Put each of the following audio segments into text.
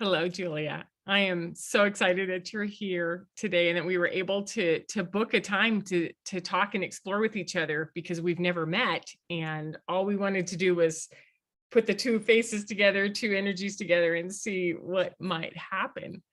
Hello, Julia. I am so excited that you're here today and that we were able to book a time to talk and explore with each other because we've never met. And all we wanted to do was put the two faces together, two energies together, and see what might happen.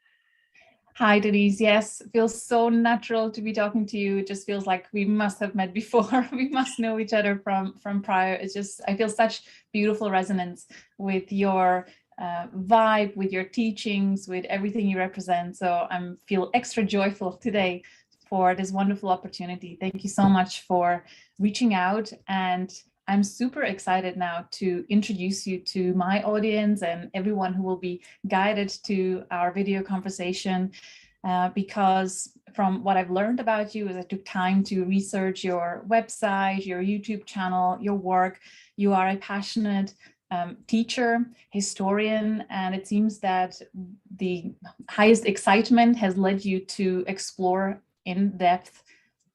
Hi, Denise. Yes, it feels so natural to be talking to you. It just feels like we must have met before. We must know each other from prior. It's just, I feel such beautiful resonance with your vibe, with your teachings, with everything you represent. So I feel extra joyful today for this wonderful opportunity. Thank you so much for reaching out, and I'm super excited now to introduce you to my audience and everyone who will be guided to our video conversation, because from what I've learned about you as I took time to research your website, your YouTube channel, your work, you are a passionate teacher, historian, and it seems that the highest excitement has led you to explore in depth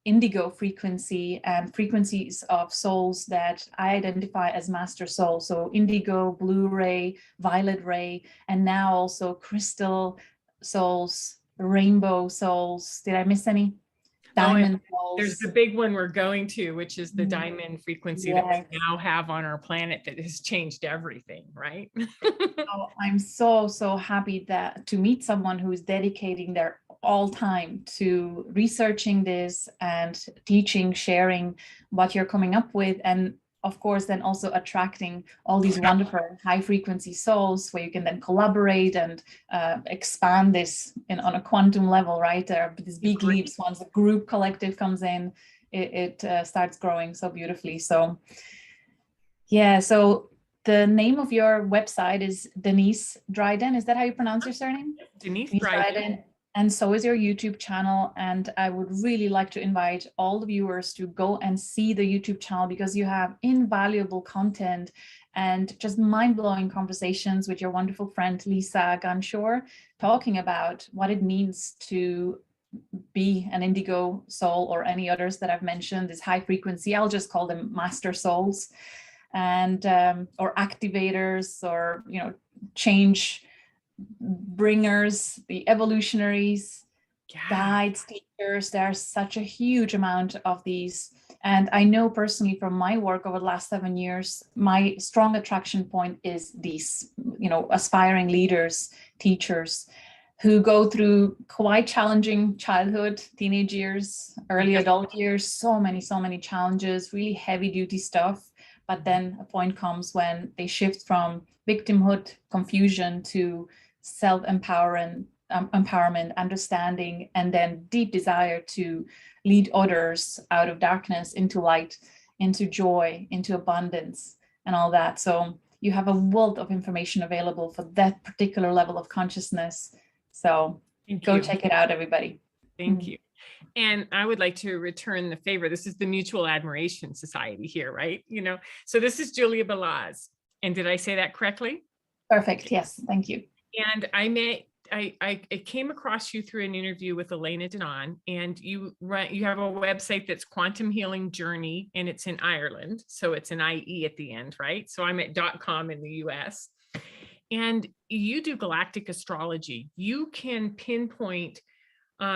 indigo frequency and frequencies of souls that I identify as master souls. So indigo, Blu-ray, violet ray, and now also crystal souls, rainbow souls. Did I miss any? Diamond There's the souls. big one we're going to, which is the diamond frequency that Yes. we now have on our planet that has changed everything, right? Oh, I'm so happy that to meet someone who is dedicating their all time to researching this and teaching, sharing what you're coming up with, and of course then also attracting all these wonderful high frequency souls where you can then collaborate and expand this on a quantum level, right? There are these big leaps once the group collective comes in, it starts growing so beautifully. So yeah, so the name of your website is Denise Dryden. Is that how you pronounce your surname? Denise Denise Dryden. Dryden. And so is your YouTube channel. And I would really like to invite all the viewers to go and see the YouTube channel because you have invaluable content and just mind-blowing conversations with your wonderful friend, Lisa Gunshore, talking about what it means to be an indigo soul or any others that I've mentioned, this high frequency. I'll just call them master souls, and or activators, or change bringers, the evolutionaries, guides, teachers. There's such a huge amount of these, and I know personally from my work over the last 7 years, my strong attraction point is these aspiring leaders, teachers who go through quite challenging childhood, teenage years, early adult years, so many challenges, really heavy duty stuff. But then a point comes when they shift from victimhood, confusion, to self-empowerment, understanding, and then deep desire to lead others out of darkness into light, into joy, into abundance, and all that. So you have a wealth of information available for that particular level of consciousness. So go check it out, everybody. Thank you. And I would like to return the favor. This is the Mutual Admiration Society here, right? So this is Julia Balaz. And did I say that correctly? Perfect. Yes. Thank you. And I came across you through an interview with Elena Denon, and you have a website that's Quantum Healing Journey, and it's in Ireland. So it's an IE at the end, right? So I'm at .com in the US. And you do galactic astrology. You can pinpoint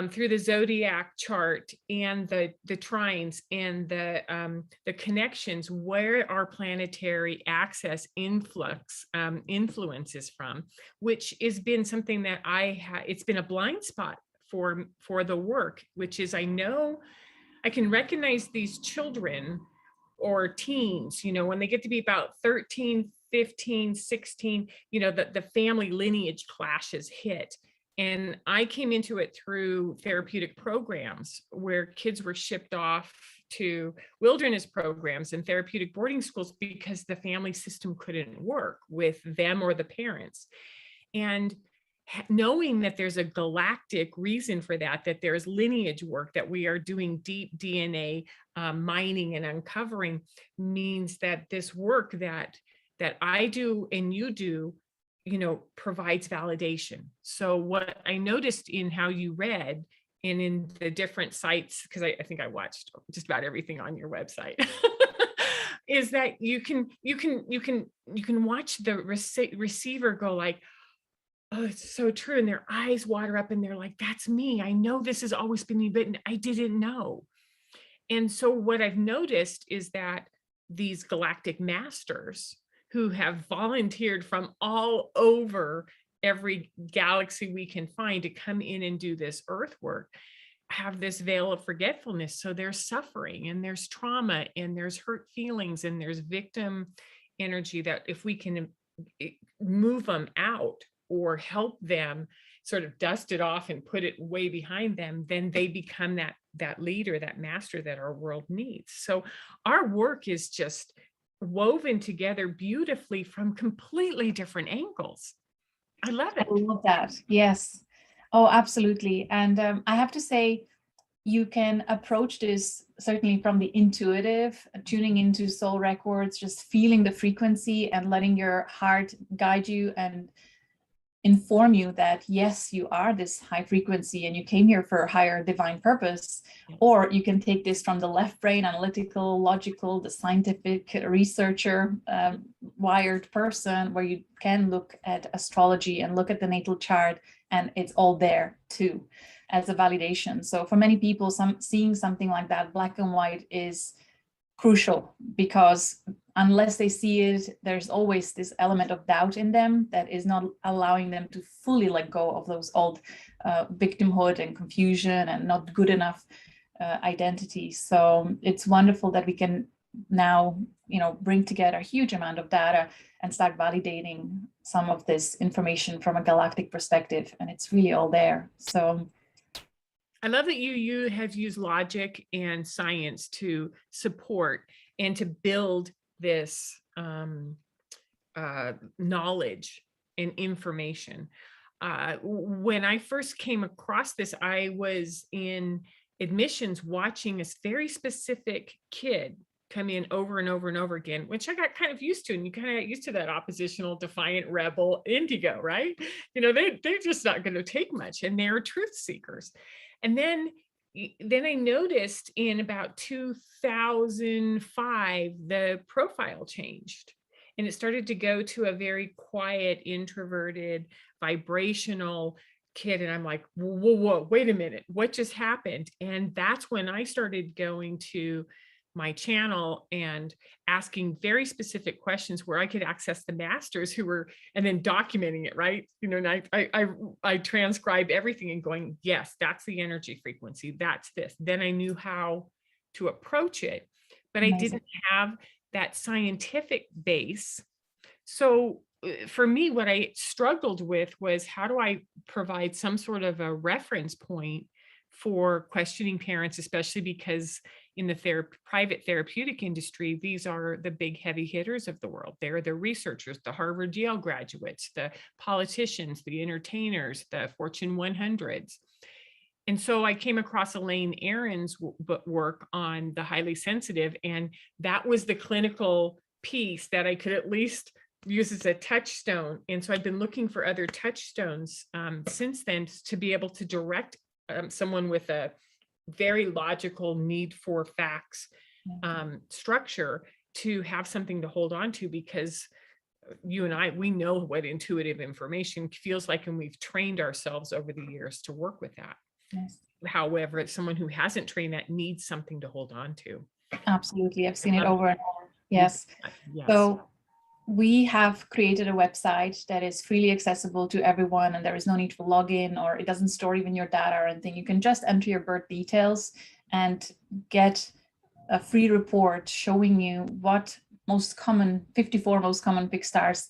through the zodiac chart and the trines and the connections where our planetary axis influx influences from, which has been something that it's been a blind spot for the work, which is I know I can recognize these children or teens, when they get to be about 13, 15, 16, the family lineage clashes hit. And I came into it through therapeutic programs where kids were shipped off to wilderness programs and therapeutic boarding schools because the family system couldn't work with them or the parents. And knowing that there's a galactic reason for that there's lineage work, that we are doing deep DNA mining and uncovering, means that this work that I do and you do, provides validation. So what I noticed in how you read and in the different sites, because I think I watched just about everything on your website, is that you can watch the receiver go like, Oh, it's so true. And their eyes water up and they're like, that's me. I know this has always been me, but I didn't know. And so what I've noticed is that these galactic masters who have volunteered from all over every galaxy we can find to come in and do this earth work have this veil of forgetfulness. So there's suffering and there's trauma and there's hurt feelings and there's victim energy that if we can move them out or help them sort of dust it off and put it way behind them, then they become that leader, that master that our world needs. So our work is just woven together beautifully from completely different angles. I love it. I love that. Yes. Oh, absolutely. And I have to say, you can approach this certainly from the intuitive, tuning into soul records, just feeling the frequency and letting your heart guide you and inform you that, yes, you are this high frequency and you came here for a higher divine purpose. Yes. Or you can take this from the left brain, analytical, logical, the scientific researcher, wired person, where you can look at astrology and look at the natal chart, and it's all there too as a validation. So for many people, seeing something like that, black and white, is crucial, because unless they see it, there's always this element of doubt in them that is not allowing them to fully let go of those old victimhood and confusion and not good enough identities. So it's wonderful that we can now, bring together a huge amount of data and start validating some of this information from a galactic perspective, and it's really all there. So I love that you have used logic and science to support and to build this knowledge and information. When I first came across this, I was in admissions watching this very specific kid come in over and over and over again, which I got kind of used to. And you kind of get used to that oppositional, defiant, rebel Indigo, right? They're just not going to take much, and they're truth seekers. And then I noticed in about 2005, the profile changed and it started to go to a very quiet, introverted, vibrational kid. And I'm like, whoa, wait a minute, what just happened? And that's when I started going to my channel and asking very specific questions where I could access the masters who were, and then documenting it, right? And I transcribe everything and going, yes, that's the energy frequency, that's this. Then I knew how to approach it, but I didn't have that scientific base. So for me, what I struggled with was, how do I provide some sort of a reference point for questioning parents, especially because in the private therapeutic industry, these are the big heavy hitters of the world. They're the researchers, the Harvard, Yale graduates, the politicians, the entertainers, the Fortune 100s. And so I came across Elaine Aron's work on the highly sensitive, and that was the clinical piece that I could at least use as a touchstone. And so I've been looking for other touchstones since then to be able to direct someone with a very logical need for facts structure to have something to hold on to, because you and I, we know what intuitive information feels like, and we've trained ourselves over the years to work with that. yes. However, someone who hasn't trained that needs something to hold on to. Absolutely. I've seen it over and over. Yes. Yes. So we have created a website that is freely accessible to everyone, and there is no need for login, or it doesn't store even your data or anything. You can just enter your birth details and get a free report showing you what 54 most common fixed stars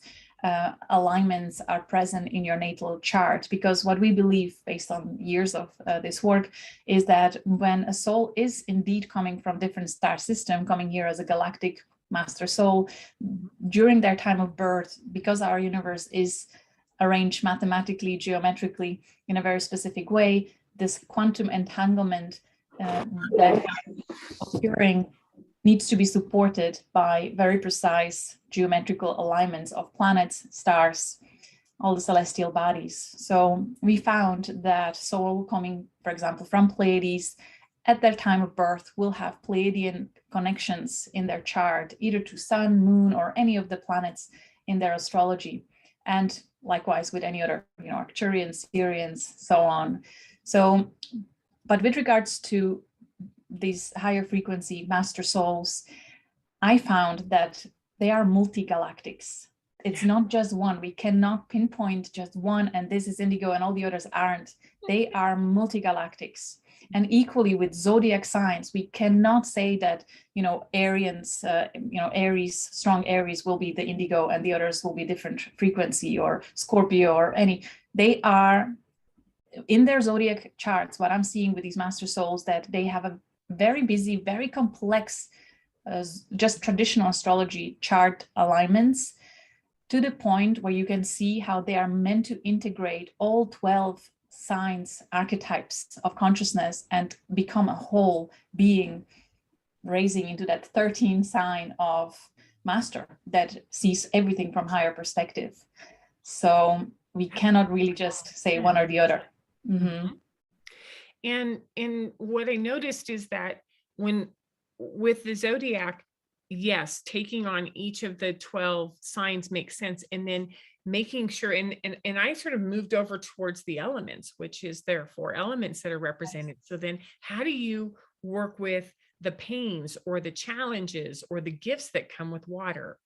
alignments are present in your natal chart. Because what we believe, based on years of this work, is that when a soul is indeed coming from different star system, coming here as a galactic master soul, during their time of birth, because our universe is arranged mathematically, geometrically, in a very specific way, this quantum entanglement that is occurring needs to be supported by very precise geometrical alignments of planets, stars, all the celestial bodies. So we found that soul coming, for example, from Pleiades at their time of birth will have Pleiadian connections in their chart, either to sun, moon, or any of the planets in their astrology. And likewise with any other, Arcturians, Sirians, so on. So, but with regards to these higher frequency master souls, I found that they are multi-galactics. It's not just one. We cannot pinpoint just one, and this is Indigo and all the others aren't. They are multi-galactics. And equally with zodiac signs, we cannot say that, Arians, Aries, strong Aries will be the Indigo and the others will be different frequency, or Scorpio or any. They are in their zodiac charts. What I'm seeing with these master souls, that they have a very busy, very complex, just traditional astrology chart alignments, to the point where you can see how they are meant to integrate all 12 signs, archetypes of consciousness, and become a whole being, raising into that 13 sign of master that sees everything from higher perspective. So we cannot really just say one or the other. Mm-hmm. And what I noticed is that with the zodiac, yes, taking on each of the 12 signs makes sense, and then making sure, and I sort of moved over towards the elements, which is there are 4 elements that are represented. So then how do you work with the pains or the challenges or the gifts that come with water,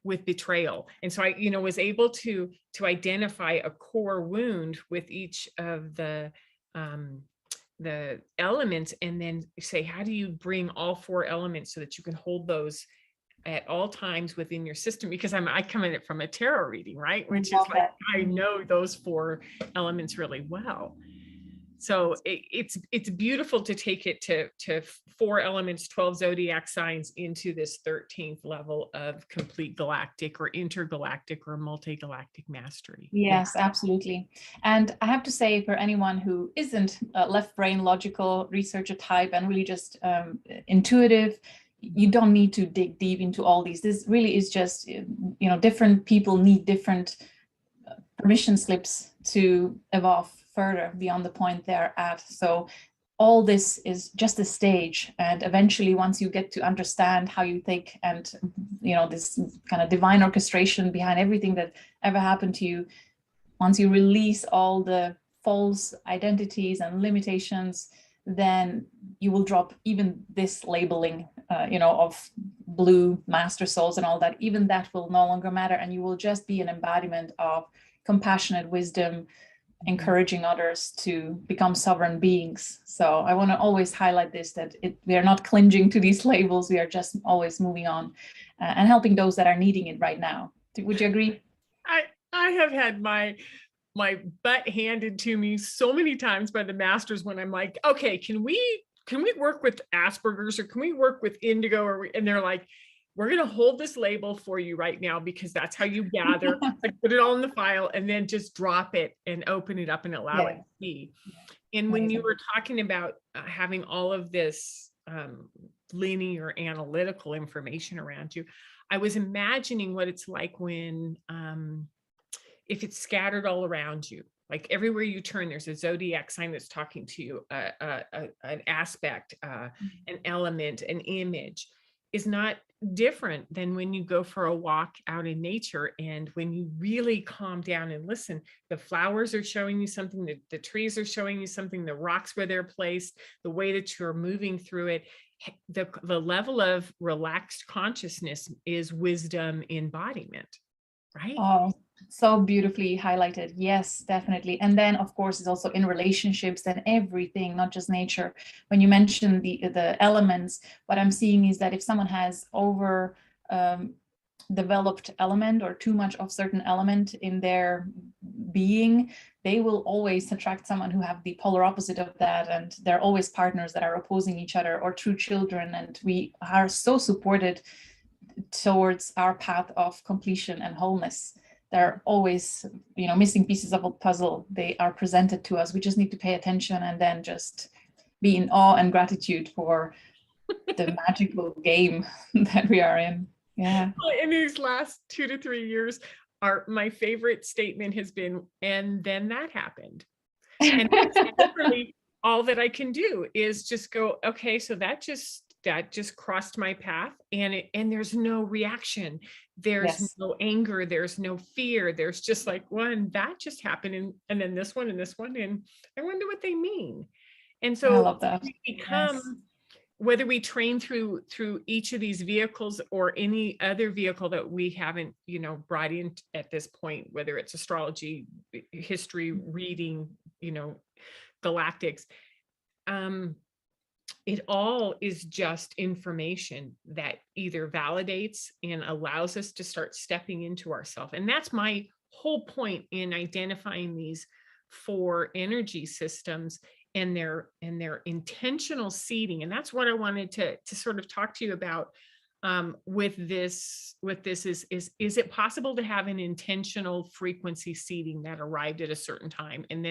with betrayal? And so I, was able to identify a core wound with each of the elements, and then say, how do you bring all 4 elements so that you can hold those at all times within your system? Because I come in it from a tarot reading, right? Which is like, I know those 4 elements really well. So it's beautiful to take it to 4 elements, 12 zodiac signs into this 13th level of complete galactic or intergalactic or multi-galactic mastery. Yes, absolutely. And I have to say, for anyone who isn't a left brain logical researcher type and really just intuitive, you don't need to dig deep into all these. This really is just, different people need different permission slips to evolve further beyond the point they're at. So all this is just a stage, and eventually once you get to understand how you think and this kind of divine orchestration behind everything that ever happened to you, once you release all the false identities and limitations, then you will drop even this labeling of blue master souls and all that. Even that will no longer matter, and you will just be an embodiment of compassionate wisdom, encouraging others to become sovereign beings. So I want to always highlight this, that we are not clinging to these labels. We are just always moving on and helping those that are needing it right now. Would you agree? I have had my butt handed to me so many times by the masters when I'm like, okay, can we work with Asperger's, or can we work with Indigo, and they're like, we're going to hold this label for you right now because that's how you gather. Like, put it all in the file and then just drop it and open it up and allow it to be. And when you were talking about having all of this linear analytical information around you, I was imagining what it's like when if it's scattered all around you. Like everywhere you turn, there's a zodiac sign that's talking to you, an aspect, an element, an image is not different than when you go for a walk out in nature. And when you really calm down and listen, the flowers are showing you something, the trees are showing you something, the rocks where they're placed, the way that you're moving through it. The level of relaxed consciousness is wisdom embodiment, right? Oh, so beautifully highlighted. Yes, definitely. And then of course it's also in relationships and everything, not just nature. When you mention the elements, what I'm seeing is that if someone has over developed element or too much of certain element in their being, they will always attract someone who have the polar opposite of that, and they're always partners that are opposing each other, or true children. And we are so supported towards our path of completion and wholeness. They're always, missing pieces of a puzzle. They are presented to us. We just need to pay attention and then just be in awe and gratitude for the magical game that we are in. Yeah. In these last 2 to 3 years, my favorite statement has been, and then that happened. And literally all that I can do is just go, okay, so that just just crossed my path, and there's no reaction. There's Yes, no anger, there's no fear. There's just like, one that just happened, and then this one and this one, and I wonder what they mean. And I so love that. we become, Yes. whether we train through each of these vehicles or any other vehicle that we haven't, brought in at this point, whether it's astrology, history, reading, galactics, it all is just information that either validates and allows us to start stepping into ourselves. And that's my whole point in identifying these 4 energy systems and their intentional seeding. And that's what I wanted to sort of talk to you about with this is it possible to have an intentional frequency seeding that arrived at a certain time, and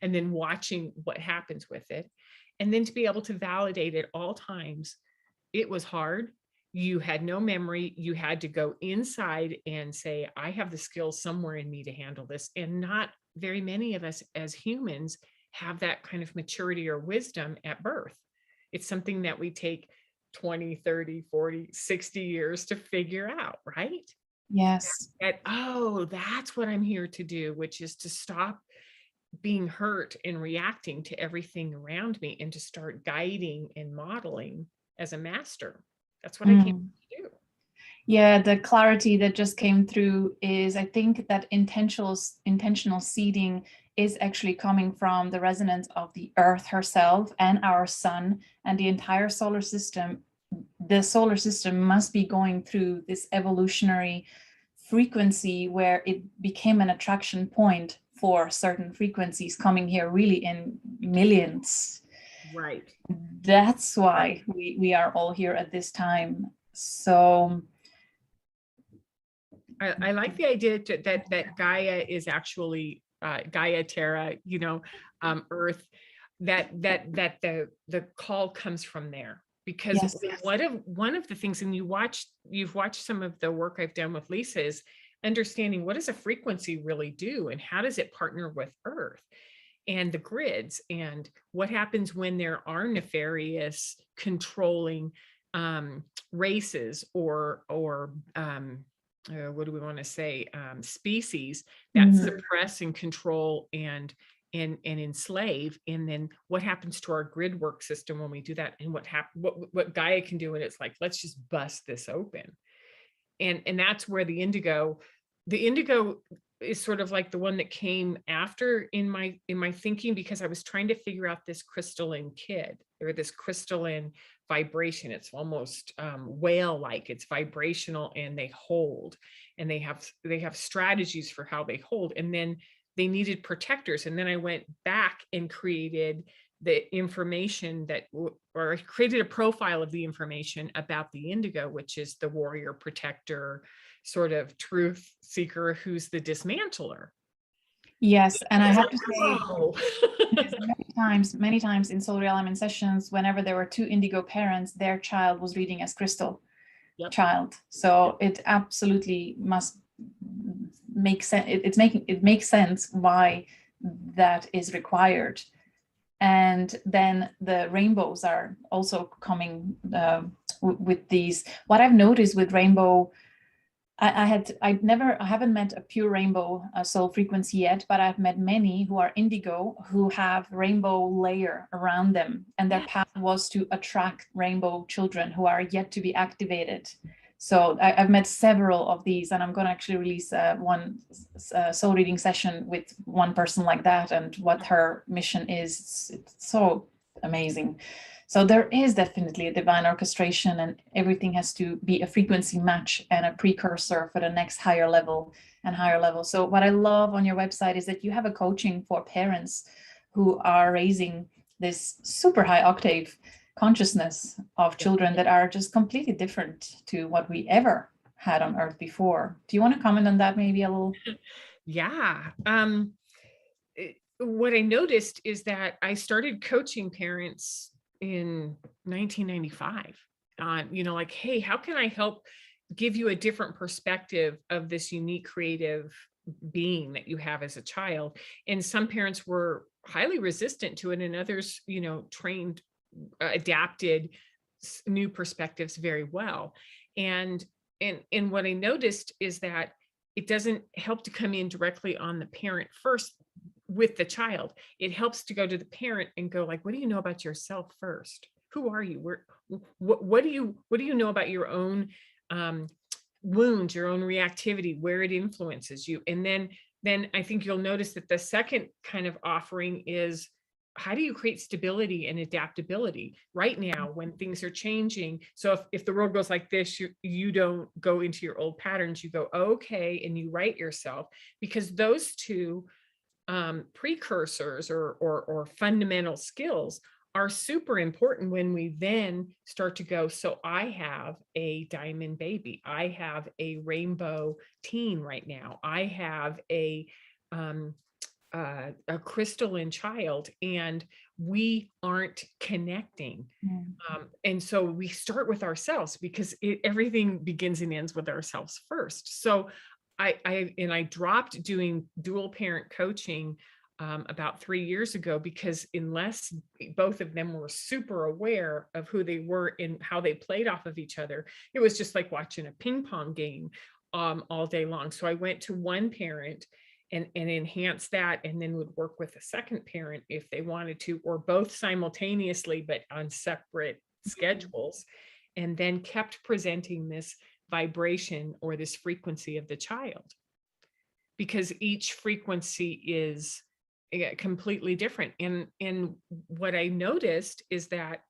then watching what happens with it, and then to be able to validate at all times. It was hard. You had no memory. You had to go inside and say, I have the skills somewhere in me to handle this. And not very many of us as humans have that kind of maturity or wisdom at birth. It's something that we take 20, 30, 40, 60 years to figure out, right? Yes. That's what I'm here to do, which is to stop being hurt and reacting to everything around me, and to start guiding and modeling as a master. That's what I came to do. Yeah, the clarity that just came through is, I think that intentional seeding is actually coming from the resonance of the Earth herself and our sun and the entire solar system. The solar system must be going through this evolutionary frequency where it became an attraction point for certain frequencies coming here really in millions. Right. That's why we are all here at this time. So I like the idea that Gaia is actually Gaia, Terra, Earth, that the call comes from there. Because yes, one of the things, and you've watched some of the work I've done with Lisa, is understanding, what does a frequency really do, and how does it partner with Earth and the grids, and what happens when there are nefarious controlling races or what do we want to say, species that suppress and control and enslave. And then what happens to our grid work system when we do that, and what Gaia can do. And it's like, let's just bust this open. And that's where the indigo is sort of like the one that came after in my thinking, because I was trying to figure out this crystalline kid, or this crystalline vibration. It's almost whale-like. It's vibrational, and they hold, and they have strategies for how they hold. And then they needed protectors. And then I went back and created the information or I created a profile of the information about the indigo, which is the warrior, protector, sort of truth seeker, who's the dismantler. yes. And I have to Whoa. say, many times in solar element sessions, whenever there were 2 indigo parents, their child was reading as crystal child. So it absolutely must make sense. It makes sense why that is required. And then the rainbows are also coming with these. What I've noticed with rainbow, I haven't met a pure rainbow soul frequency yet, but I've met many who are indigo who have rainbow layer around them, and their path was to attract rainbow children who are yet to be activated. So I've met several of these, and I'm going to actually release one soul reading session with one person like that, and what her mission is. It's so amazing. So there is definitely a divine orchestration, and everything has to be a frequency match and a precursor for the next higher level and higher level. So what I love on your website is that you have a coaching for parents who are raising this super high octave consciousness of children that are just completely different to what we ever had on Earth before. Do you want to comment on that maybe a little? Yeah. What I noticed is that I started coaching parents in 1995 on, like, hey, how can I help give you a different perspective of this unique creative being that you have as a child? And some parents were highly resistant to it, and others, trained, adapted, new perspectives very well. And what I noticed is that it doesn't help to come in directly on the parent first with the child. It helps to go to the parent and go like, what do you know about yourself first? Who are you? What do you know about your own wounds, your own reactivity, where it influences you? And then I think you'll notice that the second kind of offering is, how do you create stability and adaptability right now when things are changing? So if the world goes like this, you don't go into your old patterns, you go, okay, and you right yourself, because those two precursors or fundamental skills are super important when we then start to go, so I have a diamond baby, I have a rainbow teen right now, I have a crystalline child, and we aren't connecting. And so we start with ourselves, because everything begins and ends with ourselves first. So I dropped doing dual parent coaching about 3 years ago, because unless both of them were super aware of who they were and how they played off of each other, it was just like watching a ping pong game all day long. So I went to one parent and enhance that, and then would work with a second parent if they wanted to, or both simultaneously, but on separate schedules, and then kept presenting this vibration or this frequency of the child, because each frequency is completely different. And what I noticed is that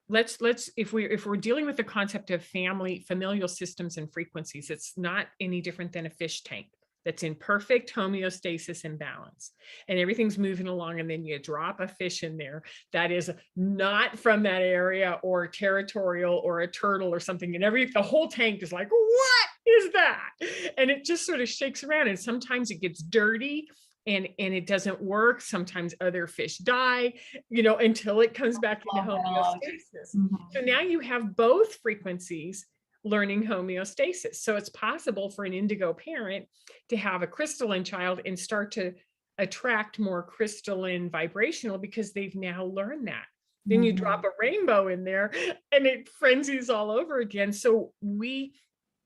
let's if we're dealing with the concept of familial systems and frequencies, it's not any different than a fish tank that's in perfect homeostasis and balance, and everything's moving along, and then you drop a fish in there that is not from that area, or territorial, or a turtle or something, and the whole tank is like, what is that? And it just sort of shakes around, and sometimes it gets dirty and it doesn't work. Sometimes other fish die, until it comes back into homeostasis. So now you have both frequencies learning homeostasis. So it's possible for an indigo parent to have a crystalline child and start to attract more crystalline vibrational, because they've now learned that. Then you drop a rainbow in there and it frenzies all over again. So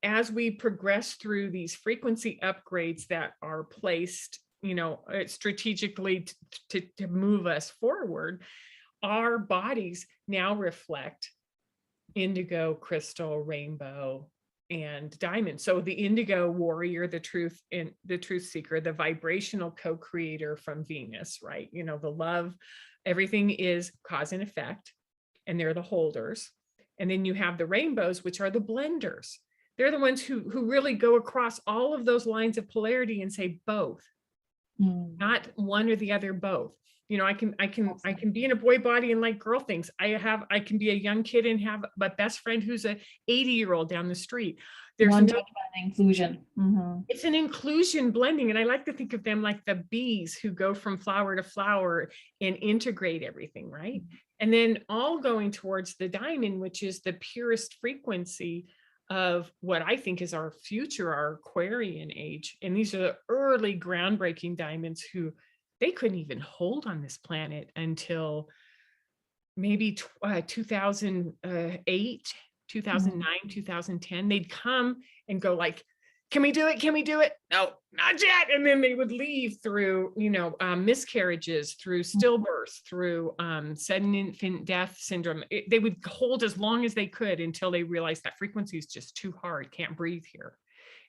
as we progress through these frequency upgrades that are placed, strategically to move us forward, our bodies now reflect indigo, crystal, rainbow, and diamond. So the indigo warrior, the truth seeker, the vibrational co-creator from Venus, right? The love, everything is cause and effect, and they're the holders. And then you have the rainbows, which are the blenders. They're the ones who really go across all of those lines of polarity and say both, not one or the other, both. I can be in a boy body and like girl things. I can be a young kid and have a best friend who's a 80-year-old down the street. There's inclusion. It's an inclusion blending. And I like to think of them like the bees who go from flower to flower and integrate everything, right? And then all going towards the diamond, which is the purest frequency of what I think is our future, our Aquarian age. And these are the early groundbreaking diamonds who they couldn't even hold on this planet until maybe 2008, 2009, 2010. They'd come and go like, can we do it? Can we do it? No, not yet. And then they would leave through, miscarriages, through stillbirth, through sudden infant death syndrome. They would hold as long as they could until they realized that frequency is just too hard, can't breathe here.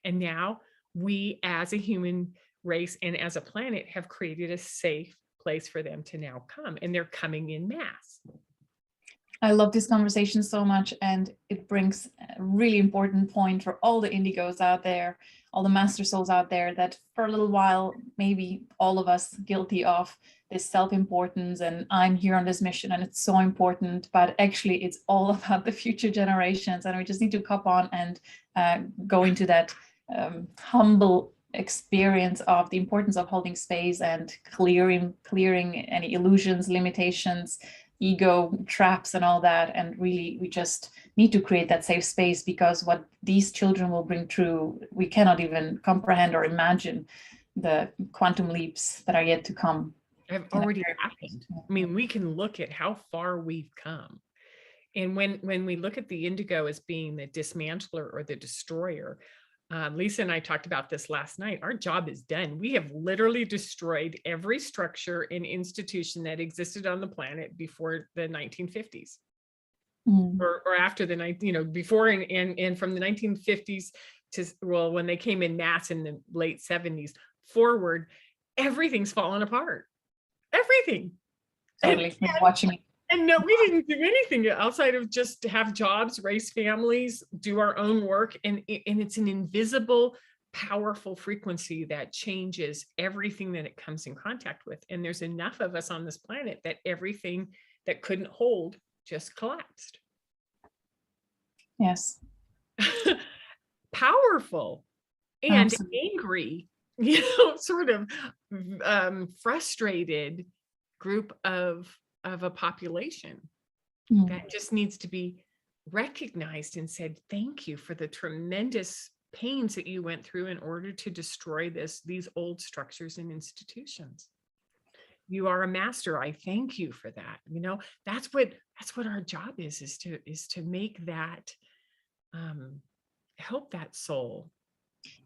And now we as a human race and as a planet have created a safe place for them to now come, and they're coming in mass. I love this conversation so much, and it brings a really important point for all the indigos out there, all the master souls out there, that for a little while, maybe all of us guilty of this self-importance, and I'm here on this mission and it's so important, but actually it's all about the future generations, and we just need to cop on and go into that humble experience of the importance of holding space and clearing any illusions, limitations, ego traps and all that. And really, we just need to create that safe space, because what these children will bring through, we cannot even comprehend or imagine the quantum leaps that are yet to come. Have already happened. I mean, we can look at how far we've come. And when we look at the indigo as being the dismantler or the destroyer, Lisa and I talked about this last night. Our job is done. We have literally destroyed every structure and institution that existed on the planet before the 1950s. Or after the before and from the 1950s to, well, when they came in mass in the late 70s forward, everything's fallen apart. Everything. Totally. Watching it. And no, we didn't do anything outside of just to have jobs, raise families, do our own work. And it's an invisible, powerful frequency that changes everything that it comes in contact with. And there's enough of us on this planet that everything that couldn't hold just collapsed. Yes. Powerful and Absolutely. angry, sort of frustrated group of a population that just needs to be recognized and said, thank you for the tremendous pains that you went through in order to destroy these old structures and institutions. You are a master. I thank you for that. That's what our job is to make that help that soul.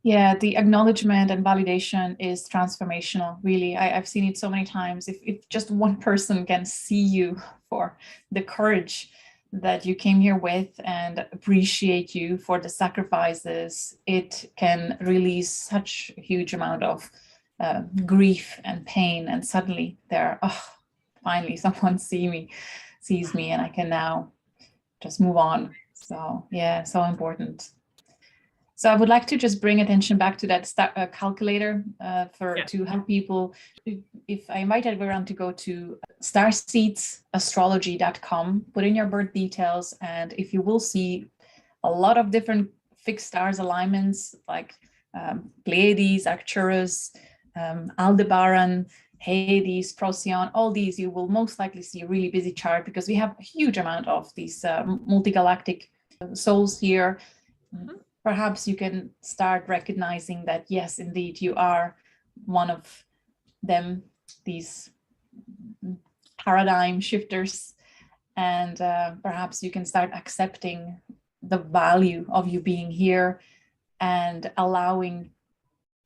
Yeah, the acknowledgement and validation is transformational, really. I've seen it so many times. If just one person can see you for the courage that you came here with and appreciate you for the sacrifices, it can release such a huge amount of grief and pain. And suddenly finally someone sees me and I can now just move on. So yeah, so important. So I would like to just bring attention back to that calculator to help people. If I invite everyone to go to starseedsastrology.com, put in your birth details, and if you will see a lot of different fixed stars alignments like Pleiades, Arcturus, Aldebaran, Hades, Procyon, all these, you will most likely see a really busy chart because we have a huge amount of these multi-galactic souls here. Perhaps you can start recognizing that, yes, indeed, you are one of them, these paradigm shifters. And perhaps you can start accepting the value of you being here and allowing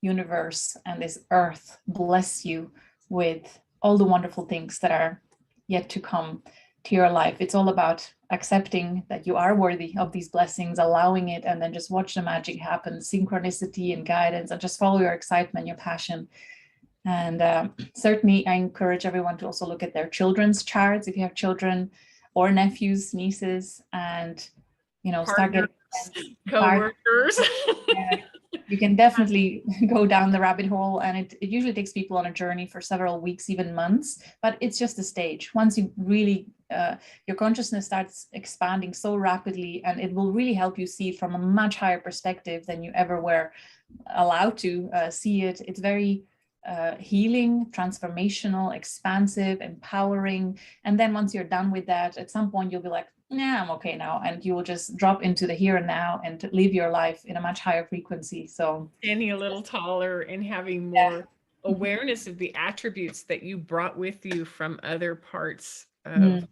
universe and this earth bless you with all the wonderful things that are yet to come to your life. It's all about accepting that you are worthy of these blessings, allowing it, and then just watch the magic happen, synchronicity and guidance, and just follow your excitement, your passion. And certainly I encourage everyone to also look at their children's charts if you have children or nephews, nieces, and start getting co-workers. Yeah, you can definitely go down the rabbit hole, and it usually takes people on a journey for several weeks, even months, but it's just a stage. Once you really your consciousness starts expanding so rapidly, and it will really help you see from a much higher perspective than you ever were allowed to see it. It's very healing, transformational, expansive, empowering. And then once you're done with that, at some point you'll be like, nah, I'm okay now. And you will just drop into the here and now and live your life in a much higher frequency. So standing a little taller and having more awareness of the attributes that you brought with you from other parts of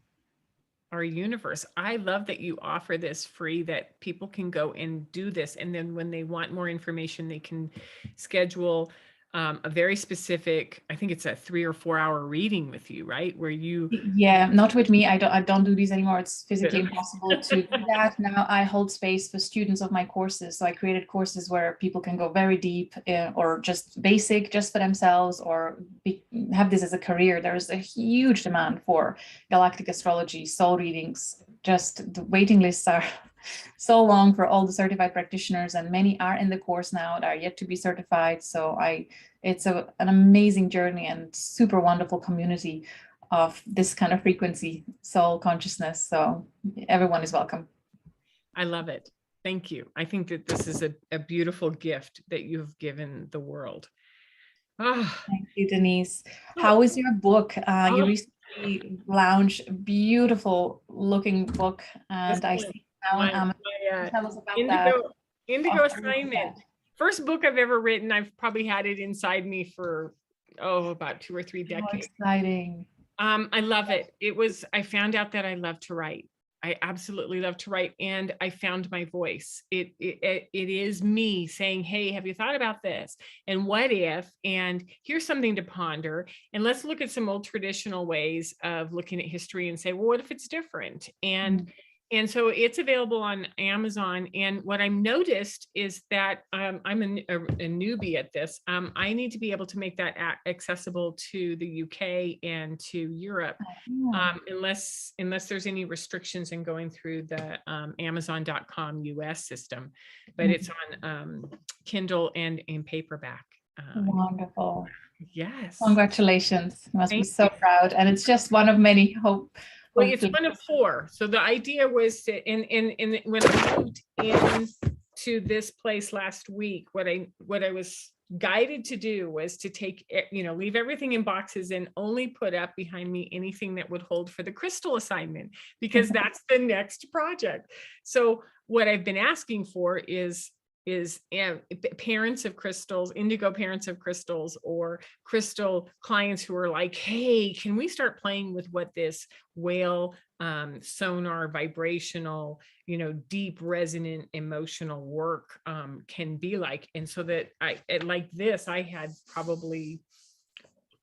our universe. I love that you offer this free, that people can go and do this. And then when they want more information, they can schedule a very specific, I think it's a 3 or 4 hour reading with you, right? Where you... Yeah, not with me. I don't do these anymore. It's physically impossible to do that. Now I hold space for students of my courses. So I created courses where people can go very deep or just basic, just for themselves, or have this as a career. There is a huge demand for galactic astrology, soul readings. Just the waiting lists are so long for all the certified practitioners, and many are in the course now that are yet to be certified. So it's an amazing journey and super wonderful community of this kind of frequency, soul consciousness. So everyone is welcome. I love it. Thank you. I think that this is a beautiful gift that you've given the world. Thank you, Denise. How is your book? You recently launched a beautiful looking book, and I see now on Amazon. Tell us about that. Indigo assignment. First book I've ever written. I've probably had it inside me for about 2 or 3 decades. Exciting. I love it. I found out that I love to write. I absolutely love to write, and I found my voice. It is me saying, hey, have you thought about this? And what if? And here's something to ponder. And let's look at some old traditional ways of looking at history and say, well, what if it's different? And so it's available on Amazon. And what I've noticed is that I'm a newbie at this. I need to be able to make that accessible to the UK and to Europe, unless there's any restrictions in going through the Amazon.com US system. But it's on Kindle and in paperback. Wonderful. Yes. Congratulations. You must be so proud. And it's just one of many hope. Well, it's one of 4. So the idea was to, and when I moved into this place last week, what I was guided to do was to take, leave everything in boxes and only put up behind me anything that would hold for the crystal assignment, because that's the next project. So what I've been asking for is parents of crystals, indigo parents of crystals, or crystal clients who are like, hey, can we start playing with what this whale sonar vibrational, deep resonant emotional work can be like. And so that I had probably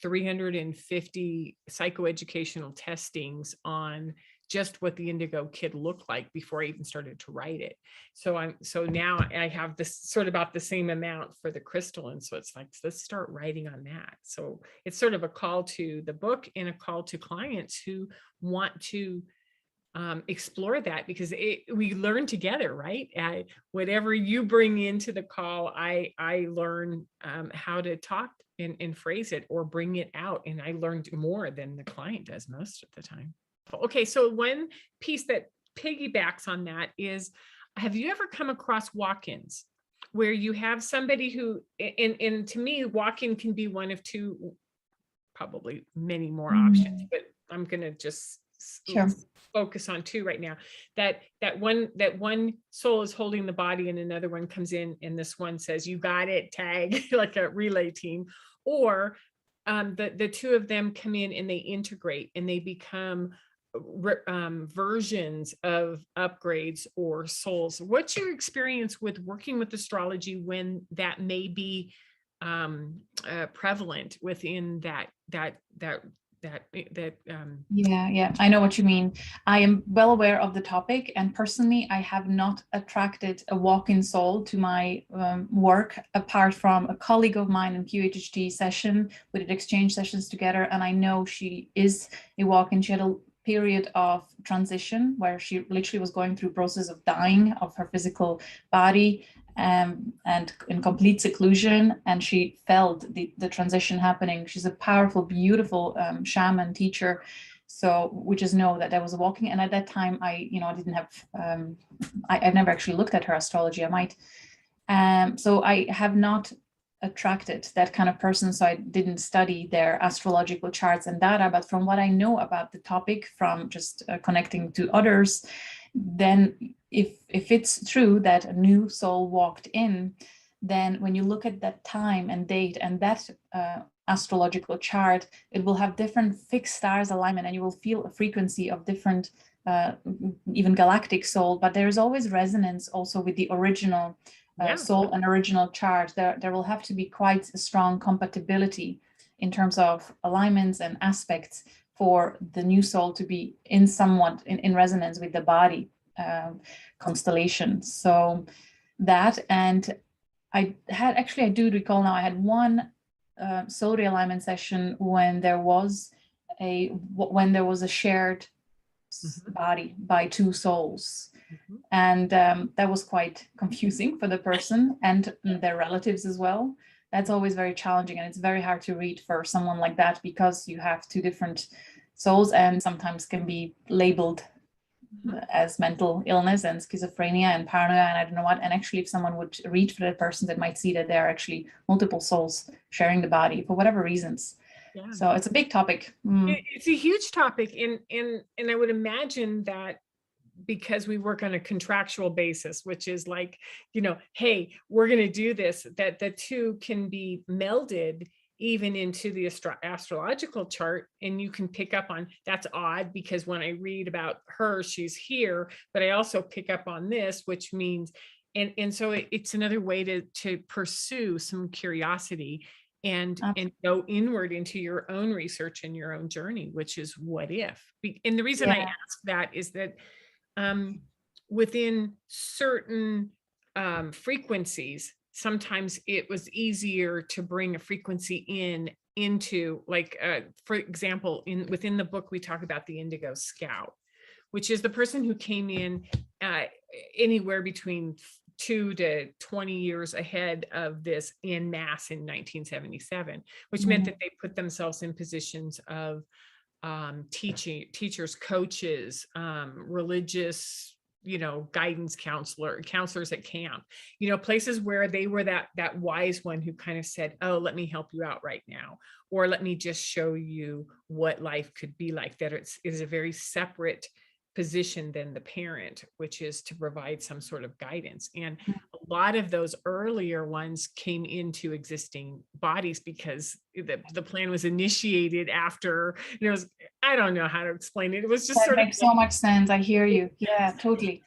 350 psychoeducational testings on just what the indigo kid looked like before I even started to write it. So now I have this sort of about the same amount for the crystal. And so it's like, let's start writing on that. So it's sort of a call to the book and a call to clients who want to explore that, because we learn together, right? Whatever you bring into the call, I learn how to talk and phrase it or bring it out. And I learned more than the client does most of the time. Okay, so one piece that piggybacks on that is, have you ever come across walk-ins where you have somebody who, and to me, walk-in can be one of 2, probably many more options, but I'm going to just focus on 2 right now. That one soul is holding the body and another one comes in and this one says, you got it, tag, like a relay team. Or the 2 of them come in and they integrate and they become versions of upgrades or souls. What's your experience with working with astrology when that may be prevalent within that yeah, I know what you mean. I am well aware of the topic, and personally I have not attracted a walk-in soul to my work, apart from a colleague of mine in QHHT session. We did exchange sessions together, and I know she is a walk-in. She had a period of transition where she literally was going through process of dying of her physical body, and in complete seclusion, and she felt the transition happening. She's a powerful, beautiful shaman teacher. So we just know that there was a walking, and at that time I didn't have I've never actually looked at her astrology. I might, so I have not attracted that kind of person, so I didn't study their astrological charts and data. But from what I know about the topic, from just connecting to others, then if it's true that a new soul walked in, then when you look at that time and date and that astrological chart, it will have different fixed stars alignment, and you will feel a frequency of different even galactic soul. But there is always resonance also with the original soul and original chart. There will have to be quite a strong compatibility in terms of alignments and aspects for the new soul to be in somewhat in resonance with the body constellation. So that, and I do recall now, I had one soul realignment session when there was a shared body by 2 souls. And that was quite confusing for the person and their relatives as well. That's always very challenging, and it's very hard to read for someone like that, because you have 2 different souls and sometimes can be labeled as mental illness and schizophrenia and paranoia and I don't know what. And actually, if someone would read for that person, they might see that there are actually multiple souls sharing the body for whatever reasons. So it's a big topic. It's a huge topic, and I would imagine that because we work on a contractual basis, which is like, hey, we're going to do this, that the 2 can be melded even into the astrological chart, and you can pick up on, that's odd because when I read about her, she's here, but I also pick up on this, which means, and so it's another way to pursue some curiosity and go inward into your own research and your own journey, which is what if. And the reason I ask that is that within certain frequencies, sometimes it was easier to bring a frequency into, like, for example, within the book, we talk about the Indigo Scout, which is the person who came in anywhere between 2 to 20 years ahead of this en masse in 1977, which meant that they put themselves in positions of teachers, coaches, religious, guidance counselors at camp, places where they were that wise one who kind of said, oh, let me help you out right now, or let me just show you what life could be like, that it is a very separate position than the parent, which is to provide some sort of guidance. And a lot of those earlier ones came into existing bodies because the plan was initiated after, I don't know how to explain it. It was just that makes so much sense. I hear you. Yeah, totally.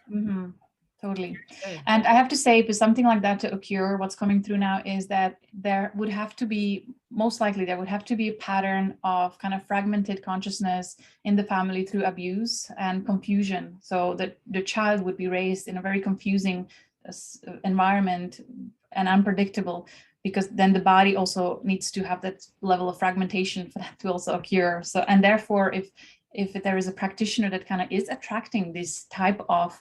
Totally. And I have to say, for something like that to occur, what's coming through now is that there would have to be, most likely there would have to be a pattern of kind of fragmented consciousness in the family through abuse and confusion. So that the child would be raised in a very confusing environment and unpredictable, because then the body also needs to have that level of fragmentation for that to also occur. So, and therefore, if there is a practitioner that kind of is attracting this type of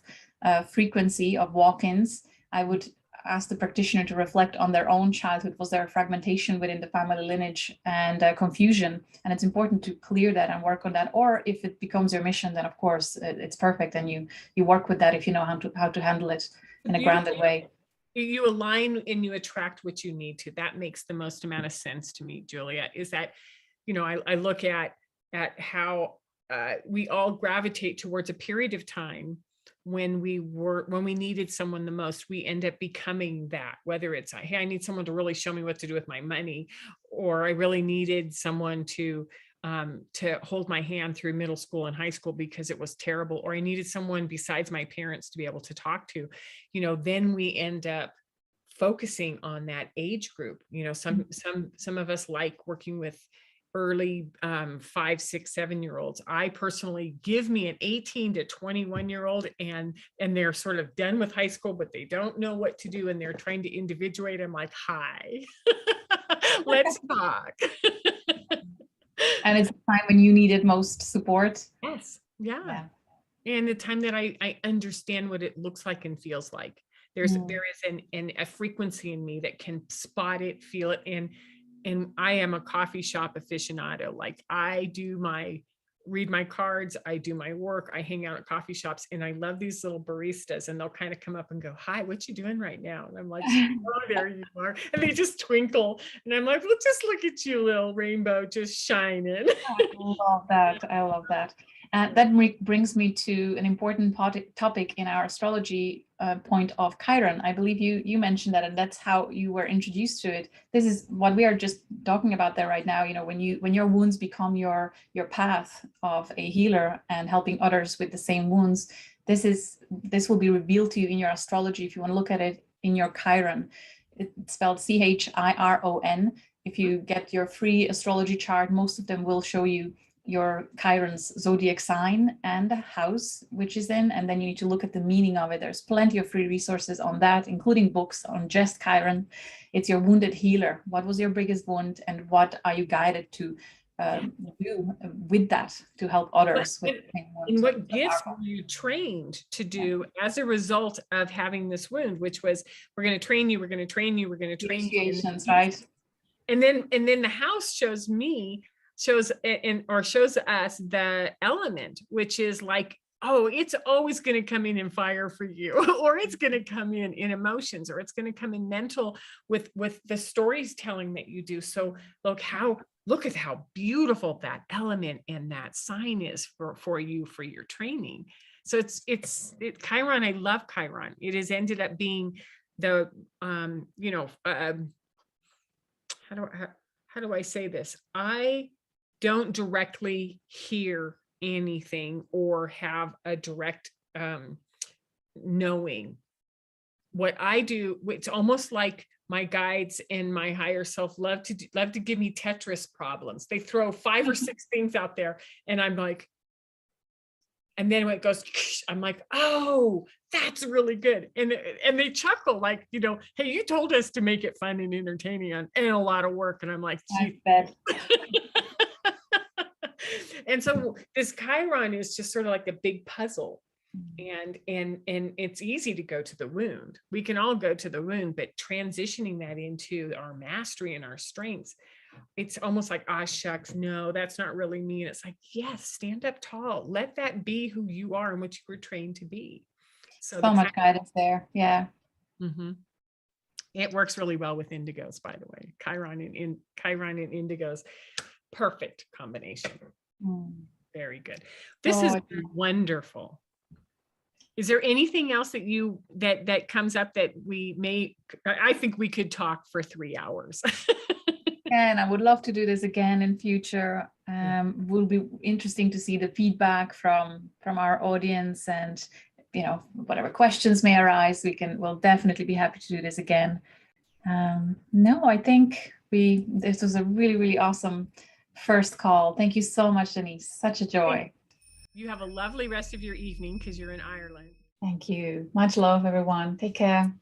frequency of walk-ins, I would ask the practitioner to reflect on their own childhood. Was there a fragmentation within the family lineage and confusion? And it's important to clear that and work on that. Or if it becomes your mission, then of course it's perfect, and you work with that if you know how to handle it in a grounded way. You align and you attract what you need to. That makes the most amount of sense to me, Julia, is that, I look at how we all gravitate towards a period of time when we needed someone the most. We end up becoming that, whether it's, hey, I need someone to really show me what to do with my money, or I really needed someone to hold my hand through middle school and high school because it was terrible, or I needed someone besides my parents to be able to talk to, then we end up focusing on that age group. Some of us like working with early 5, 6, 7-year-olds. I personally, give me an 18 to 21-year-old and they're sort of done with high school, but they don't know what to do and they're trying to individuate. I'm like, hi, let's talk. And it's the time when you needed most support. Yes. Yeah. And the time that I understand what it looks like and feels like. There is a frequency in me that can spot it, feel it, and I am a coffee shop aficionado. Like, I read my cards, I do my work, I hang out at coffee shops, and I love these little baristas, and they'll kind of come up and go, hi, what you doing right now? And I'm like, oh, there you are. And they just twinkle. And I'm like, well, just look at you, little rainbow, just shining. I love that. I love that. That brings me to an important topic in our astrology point of Chiron. I believe you mentioned that, and that's how you were introduced to it. This is what we are just talking about there right now. When your wounds become your path of a healer and helping others with the same wounds, this will be revealed to you in your astrology. If you want to look at it in your Chiron, it's spelled Chiron. If you get your free astrology chart, most of them will show you your Chiron's zodiac sign and the house which is in, and then you need to look at the meaning of it. There's plenty of free resources on that, including books on just Chiron. It's your wounded healer. What was your biggest wound, and what are you guided to do with that to help others with and what gifts were you trained to do as a result of having this wound, which was, we're going to train you, we're going to train you, we're going to train you, right? And then the house shows us the element, which is like, oh, it's always going to come in fire for you, or it's going to come in emotions, or it's going to come in mental with the storytelling that you do. So look at how beautiful that element and that sign is for you, for your training. So it's Chiron. I love Chiron. It has ended up being the how do I say this? I don't directly hear anything or have a direct knowing. What I do, it's almost like my guides and my higher self love to give me Tetris problems. They throw 5 or 6 things out there, and I'm like, and then when it goes, I'm like, oh, that's really good. And they chuckle, like, you know, hey, you told us to make it fun and entertaining and a lot of work. And I'm like, I bet. And so this Chiron is just sort of like a big puzzle. And it's easy to go to the wound. We can all go to the wound, but transitioning that into our mastery and our strengths, it's almost like, ah, shucks, no, that's not really me. And it's like, yes, stand up tall. Let that be who you are and what you were trained to be. So much guidance there. Yeah. It works really well with indigos, by the way. Chiron and indigos, perfect combination. Very good. This is wonderful. Is there anything else that that comes up that I think we could talk for 3 hours. And I would love to do this again in future. Will be interesting to see the feedback from our audience, and you know, whatever questions may arise, we'll definitely be happy to do this again. No, I think this was a really, really awesome first call. Thank you so much, Denise. Such a joy. You have a lovely rest of your evening because you're in Ireland. Thank you. Much love, everyone. Take care.